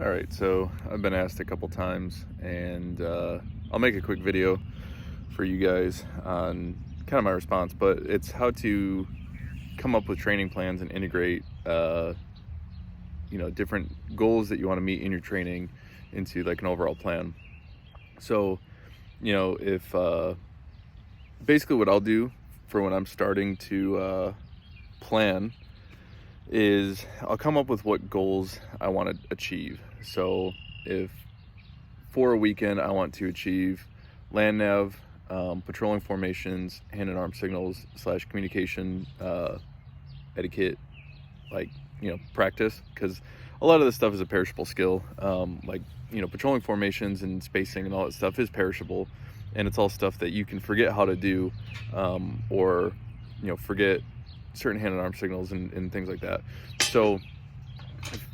All right, so I've been asked a couple times, and I'll make a quick video for you guys on kind of my response, but it's how to come up with training plans and integrate, different goals that you want to meet in your training into like an overall plan. So, if basically what I'll do for when I'm starting to plan is I'll come up with what goals I want to achieve. So if for a weekend I want to achieve land nav, patrolling formations, hand and arm signals / communication etiquette, practice, because a lot of this stuff is a perishable skill. Patrolling formations and spacing and all that stuff is perishable, and it's all stuff that you can forget how to do, or forget certain hand and arm signals and things like that. So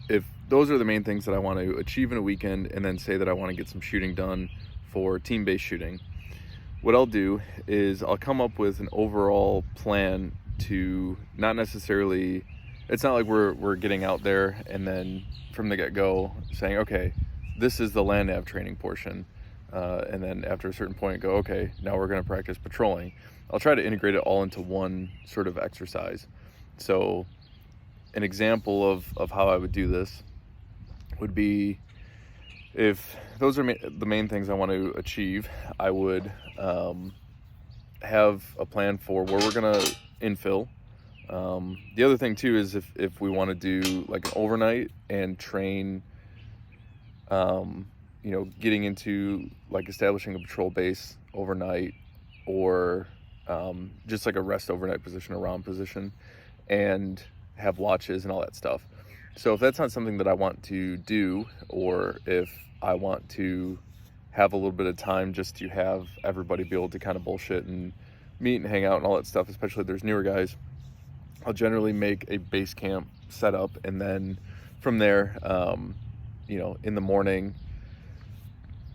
if those are the main things that I want to achieve in a weekend, and then say that I want to get some shooting done for team-based shooting, what I'll do is I'll come up with an overall plan to not necessarily, it's not like we're getting out there and then from the get-go saying, okay, this is the land nav training portion, and then after a certain point go, okay, now we're going to practice patrolling. I'll try to integrate it all into one sort of exercise. So an example of how I would do this would be, if those are the main things I want to achieve, I would have a plan for where we're going to infill. The other thing too is if we want to do like an overnight and train, getting into like establishing a patrol base overnight, or just like a rest overnight position, a round position, and have watches and all that stuff. So if that's not something that I want to do, or if I want to have a little bit of time just to have everybody be able to kind of bullshit and meet and hang out and all that stuff, especially if there's newer guys, I'll generally make a base camp setup, and then from there, in the morning,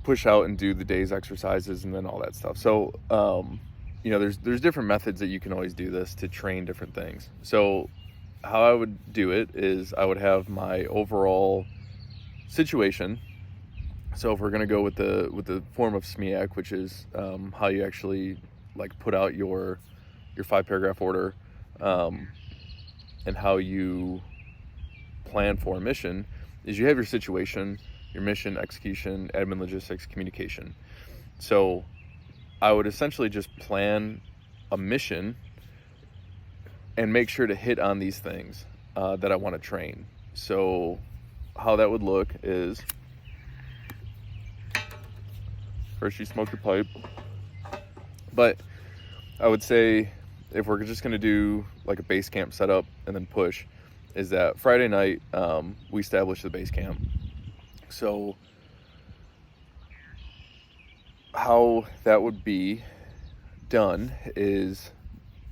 push out and do the day's exercises and then all that stuff. So, there's different methods that you can always do this to train different things. So how I would do it is I would have my overall situation. So if we're going to go with the form of SMEAC, which is how you actually like put out your 5-paragraph order, and how you plan for a mission, is you have your situation, your mission, execution, admin, logistics, communication. So I would essentially just plan a mission and make sure to hit on these things that I want to train. So how that would look is, first you smoke your pipe. But I would say, if we're just going to do like a base camp setup and then push, is that Friday night we establish the base camp. So how that would be done is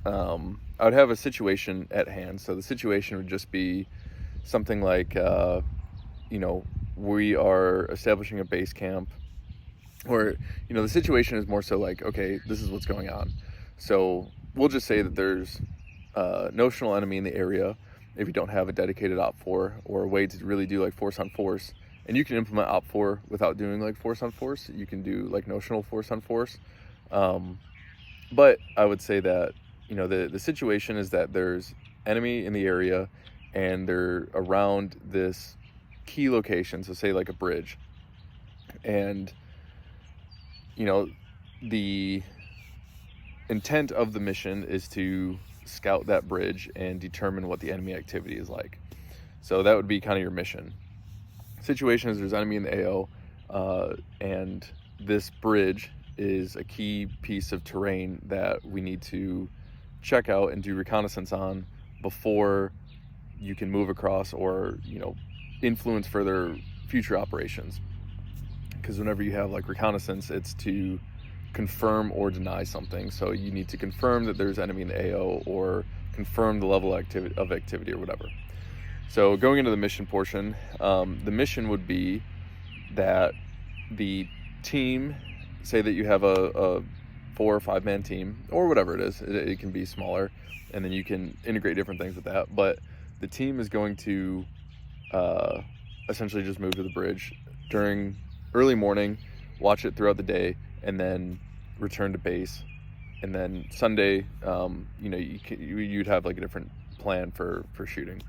I would have a situation at hand. So the situation would just be something like, we are establishing a base camp, or, the situation is more so like, okay, this is what's going on. So we'll just say that there's notional enemy in the area. If you don't have a dedicated OPFOR or a way to really do like force on force, and you can implement OPFOR without doing like force on force, you can do like notional force on force. But I would say that, the situation is that there's enemy in the area and they're around this key location. So say like a bridge, and, the intent of the mission is to scout that bridge and determine what the enemy activity is like. So that would be kind of your mission. Situation is there's enemy in the AO, and this bridge is a key piece of terrain that we need to check out and do reconnaissance on before you can move across or, influence further future operations. Because whenever you have like reconnaissance, it's to confirm or deny something. So you need to confirm that there's enemy in the AO, or confirm the level of activity or whatever. So going into the mission portion, the mission would be that the team, say that you have a 4 or 5 man team, or whatever it is, it can be smaller, and then you can integrate different things with that. But the team is going to essentially just move to the bridge during early morning, watch it throughout the day, and then return to base. And then Sunday, you'd have like a different plan for shooting.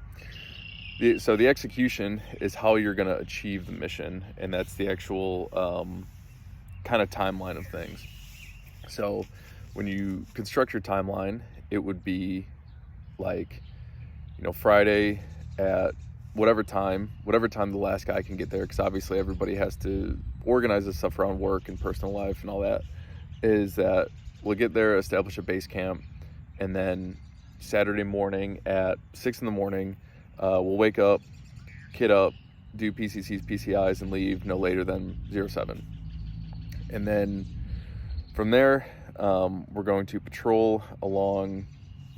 So the execution is how you're going to achieve the mission, and that's the actual kind of timeline of things. So when you construct your timeline, it would be like, Friday at whatever time the last guy can get there, because obviously everybody has to organize this stuff around work and personal life and all that, is that we'll get there, establish a base camp, and then Saturday morning at 6 in the morning, we'll wake up, kit up, do PCCs, PCIs, and leave no later than 07. And then from there, we're going to patrol along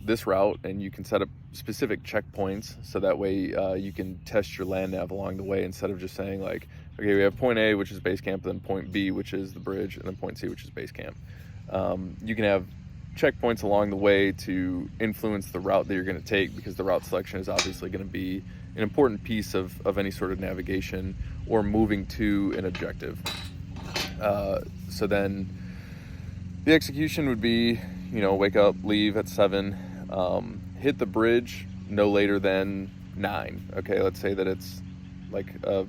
this route, and you can set up specific checkpoints so that way you can test your land nav along the way, instead of just saying like, okay, we have point A, which is base camp, then point B, which is the bridge, and then point C, which is base camp. You can have checkpoints along the way to influence the route that you're going to take, because the route selection is obviously going to be an important piece of any sort of navigation or moving to an objective. So then the execution would be, wake up, leave at 7, hit the bridge no later than 9. Okay, let's say that it's like a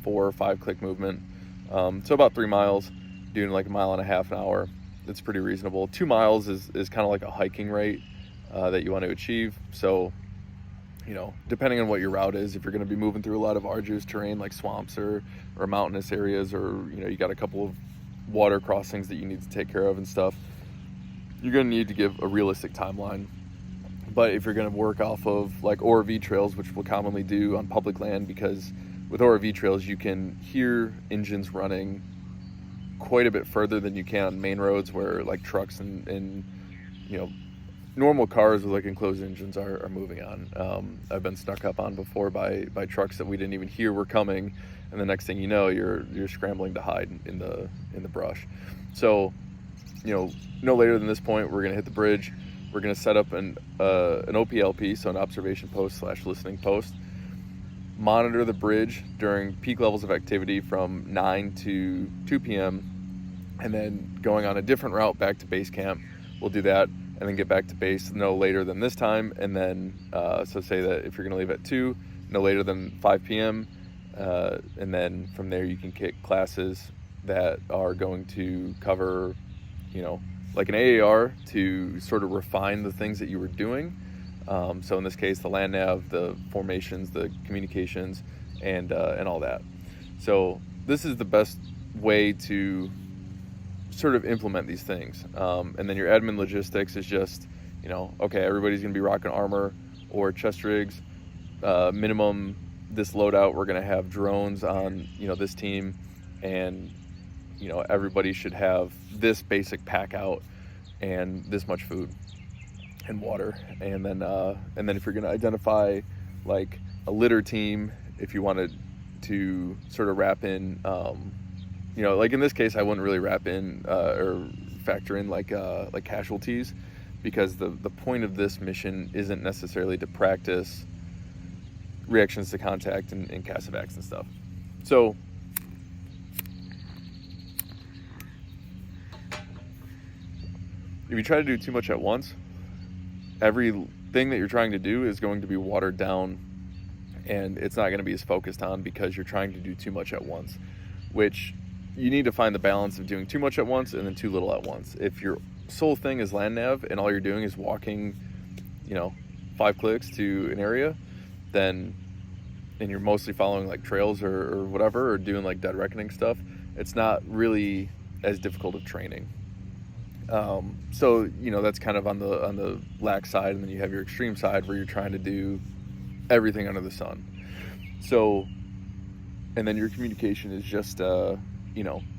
4 or 5 click movement. So about 3 miles, doing like 1.5 miles an hour. It's pretty reasonable. 2 miles is kind of like a hiking rate that you want to achieve. So, depending on what your route is, if you're going to be moving through a lot of arduous terrain like swamps or mountainous areas, or, you got a couple of water crossings that you need to take care of and stuff, you're going to need to give a realistic timeline. But if you're going to work off of like ORV trails, which we'll commonly do on public land, because with ORV trails you can hear engines running quite a bit further than you can on main roads, where like trucks and normal cars with like enclosed engines are moving on. I've been snuck up on before by trucks that we didn't even hear were coming, and the next thing you know, you're scrambling to hide in the brush. So, no later than this point, we're going to hit the bridge. We're going to set up an OPLP, so an observation post / listening post. Monitor the bridge during peak levels of activity from 9 to 2 p.m. and then going on a different route back to base camp. We'll do that and then get back to base no later than this time. And then, so say that if you're going to leave at 2, no later than 5 p.m. And then from there you can kick classes that are going to cover, like an AAR to sort of refine the things that you were doing. So in this case, the land nav, the formations, the communications, and all that. So this is the best way to sort of implement these things. And then your admin logistics is just, okay, everybody's going to be rocking armor or chest rigs. Minimum this loadout, we're going to have drones on, this team, and, everybody should have this basic pack out and this much food and water. And then if you're going to identify like a litter team, if you wanted to sort of wrap in, like in this case, I wouldn't really wrap in or factor in like casualties, because the point of this mission isn't necessarily to practice reactions to contact and CASEVACs and stuff. So if you try to do too much at once, everything that you're trying to do is going to be watered down, and it's not going to be as focused on, because you're trying to do too much at once, which you need to find the balance of doing too much at once and then too little at once. If your sole thing is land nav and all you're doing is walking, 5 clicks to an area, and you're mostly following like trails or whatever, or doing like Dead Reckoning stuff, it's not really as difficult of training. So that's kind of on the lax side, and then you have your extreme side where you're trying to do everything under the sun. So, and then your communication is just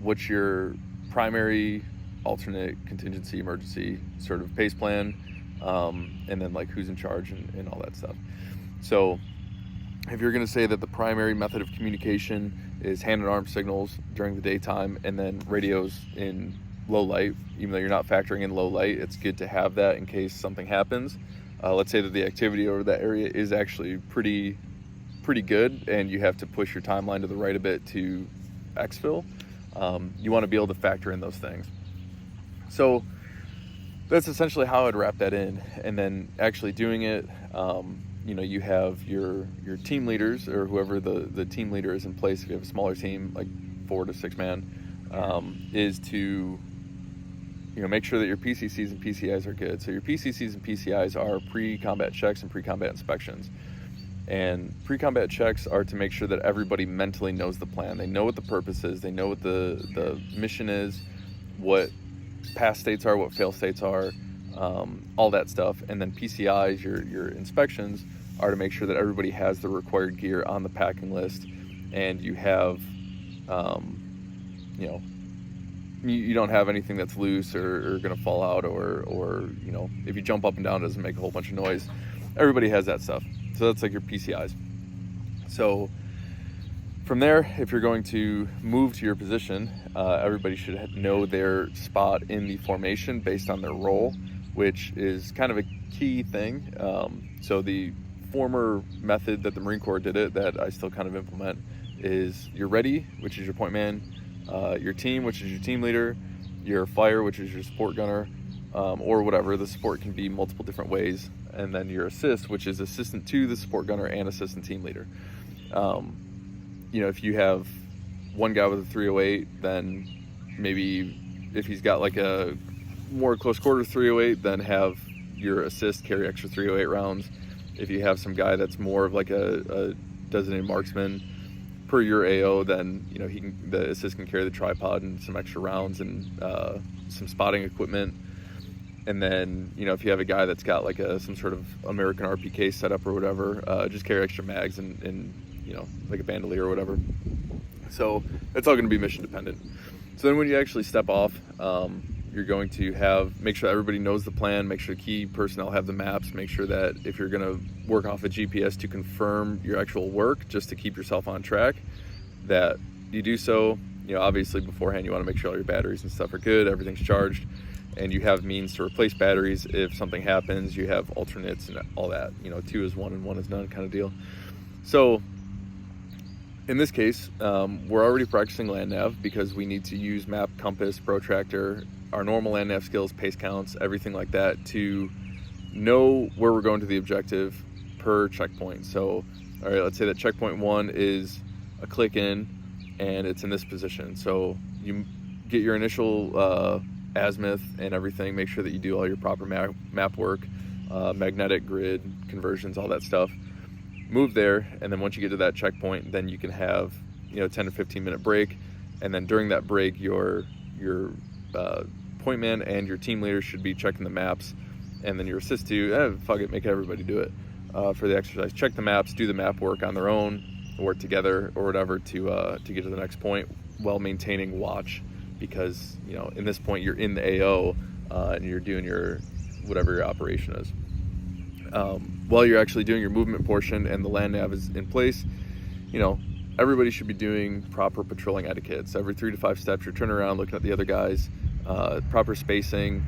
what's your primary, alternate, contingency, emergency sort of pace plan, and then like who's in charge and all that stuff. So if you're going to say that the primary method of communication is hand and arm signals during the daytime, and then radios in low light, even though you're not factoring in low light, it's good to have that in case something happens. Let's say that the activity over that area is actually pretty pretty good and you have to push your timeline to the right a bit to exfil, you want to be able to factor in those things. So that's essentially how I'd wrap that in. And then actually doing it, you have your team leaders, or whoever the team leader is in place. If you have a smaller team, like 4 to 6 man, is to make sure that your PCCs and PCIs are good. So your PCCs and PCIs are pre-combat checks and pre-combat inspections. And pre-combat checks are to make sure that everybody mentally knows the plan. They know what the purpose is. They know what the mission is, what pass states are, what fail states are, all that stuff. And then PCIs, your inspections, are to make sure that everybody has the required gear on the packing list, and you have, you don't have anything that's loose or going to fall out, or if you jump up and down, it doesn't make a whole bunch of noise. Everybody has that stuff. So that's like your PCIs. So from there, if you're going to move to your position, everybody should know their spot in the formation based on their role, which is kind of a key thing. So the former method that the Marine Corps did it, that I still kind of implement, is your ready, which is your point man, your team, which is your team leader, your fire, which is your support gunner, or whatever. The support can be multiple different ways. And then your assist, which is assistant to the support gunner and assistant team leader. If you have one guy with a 308, then maybe if he's got like a more close quarter 308, then have your assist carry extra 308 rounds. If you have some guy that's more of like a designated marksman per your AO, then the assist can carry the tripod and some extra rounds and some spotting equipment. And then, if you have a guy that's got like some sort of American RPK setup or whatever, just carry extra mags and like a bandolier or whatever. So it's all going to be mission dependent. So then when you actually step off, you're going to make sure everybody knows the plan, make sure key personnel have the maps, make sure that if you're going to work off a GPS to confirm your actual work, just to keep yourself on track, that you do so. Obviously beforehand, you want to make sure all your batteries and stuff are good, everything's charged, and you have means to replace batteries if something happens. You have alternates and all that, 2 is 1 and 1 is none kind of deal. So in this case, we're already practicing land nav because we need to use map, compass, protractor, our normal land nav skills, pace counts, everything like that, to know where we're going to the objective per checkpoint. So, all right, let's say that checkpoint 1 is a click in and it's in this position. So you get your initial azimuth and everything, make sure that you do all your proper map work, magnetic grid conversions, all that stuff. Move there, and then once you get to that checkpoint, then you can have 10 to 15 minute break, and then during that break, your point man and your team leader should be checking the maps, and then your assist to make everybody do it for the exercise. Check the maps, do the map work on their own or together or whatever to get to the next point while maintaining watch, because in this point you're in the AO and you're doing whatever your operation is. While you're actually doing your movement portion and the land nav is in place, everybody should be doing proper patrolling etiquette. So every 3 to 5 steps, you're turning around, looking at the other guys, proper spacing.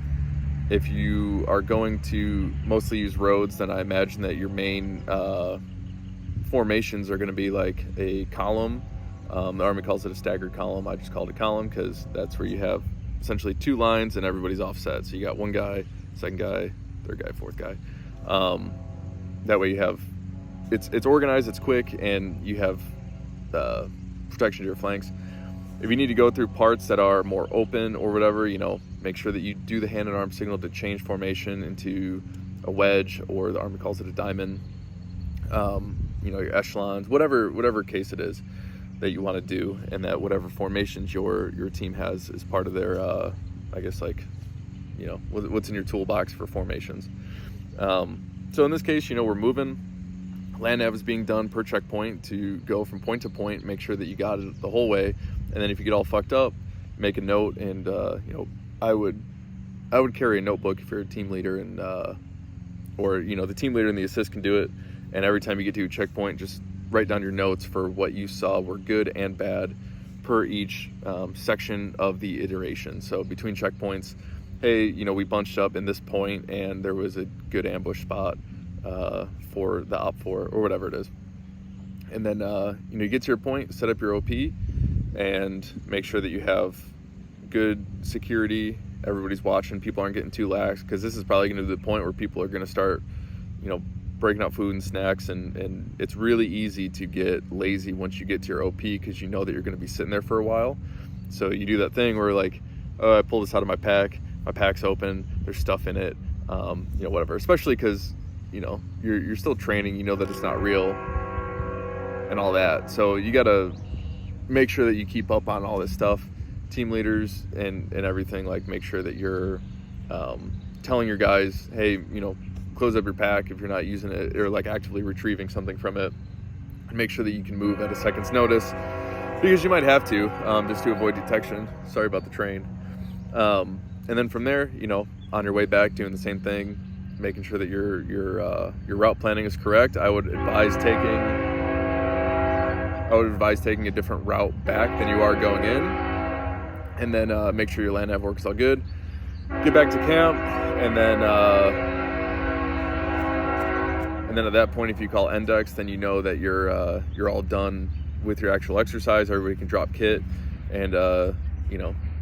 If you are going to mostly use roads, then I imagine that your main formations are going to be like a column. The Army calls it a staggered column. I just call it a column because that's where you have essentially 2 lines and everybody's offset. So you got one guy, second guy, third guy, fourth guy. That way you have, it's organized, it's quick, and you have protection to your flanks. If you need to go through parts that are more open or whatever, make sure that you do the hand and arm signal to change formation into a wedge, or the Army calls it a diamond. Your echelons, whatever case it is that you want to do, and that whatever formations your team has is part of their, what's in your toolbox for formations. So in this case, we're moving. Land nav is being done per checkpoint to go from point to point, make sure that you got it the whole way. And then if you get all fucked up, make a note. And, I would carry a notebook if you're a team leader, and, the team leader and the assist can do it. And every time you get to a checkpoint, just write down your notes for what you saw were good and bad per each section of the iteration. So between checkpoints, hey, we bunched up in this point and there was a good ambush spot for the OPFOR or whatever it is. And then you get to your point, set up your OP, and make sure that you have good security. Everybody's watching, people aren't getting too lax, because this is probably going to be the point where people are going to start breaking out food and snacks, and it's really easy to get lazy once you get to your OP, because you know that you're going to be sitting there for a while. So you do that thing where like, oh, I pull this out of my pack's open, there's stuff in it, whatever, especially because you're still training, you know that it's not real and all that. So you got to make sure that you keep up on all this stuff. Team leaders and everything, like, make sure that you're telling your guys, hey, close up your pack if you're not using it, or like actively retrieving something from it, and make sure that you can move at a second's notice, because you might have to, just to avoid detection. Sorry about the train. And then from there, on your way back, doing the same thing, making sure that your route planning is correct. I would advise taking a different route back than you are going in, and then make sure your land nav work is all good. Get back to camp, and then at that point, if you call Endex, then you know that you're all done with your actual exercise. Everybody can drop kit and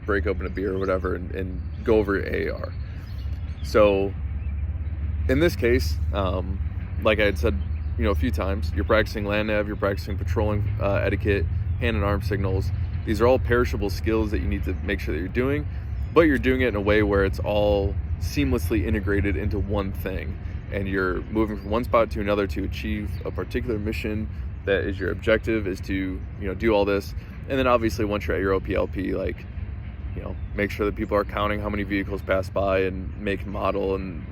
break open a beer or whatever, and go over your AAR. So in this case, like I had said a few times, you're practicing land nav, you're practicing patrolling etiquette, hand and arm signals. These are all perishable skills that you need to make sure that you're doing, but you're doing it in a way where it's all seamlessly integrated into one thing, and you're moving from one spot to another to achieve a particular mission that is your objective, is to do all this. And then obviously once you're at your OPLP, like, make sure that people are counting how many vehicles pass by and make and model, and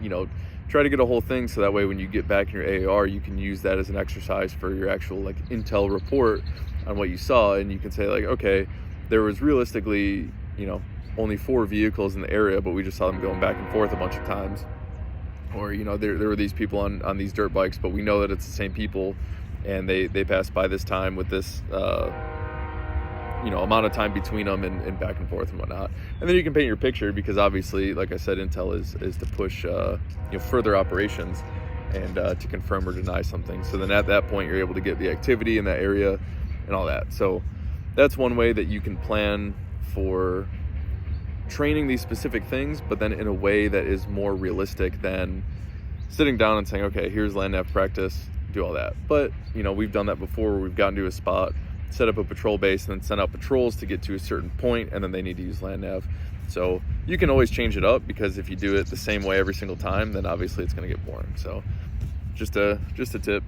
try to get a whole thing, so that way when you get back in your AAR, you can use that as an exercise for your actual like intel report on what you saw, and you can say like, okay, there was realistically only 4 vehicles in the area, but we just saw them going back and forth a bunch of times. Or there were these people on these dirt bikes, but we know that it's the same people, and they passed by this time with this amount of time between them, and back and forth and whatnot. And then you can paint your picture, because obviously, like I said, intel is to push further operations, and to confirm or deny something. So then at that point, you're able to get the activity in that area and all that. So that's one way that you can plan for training these specific things, but then in a way that is more realistic than sitting down and saying, okay, here's land nav practice, do all that. But we've done that before, where we've gotten to a spot, set up a patrol base, and then send out patrols to get to a certain point, and then they need to use land nav. So you can always change it up, because if you do it the same way every single time, then obviously it's going to get boring. So just a tip.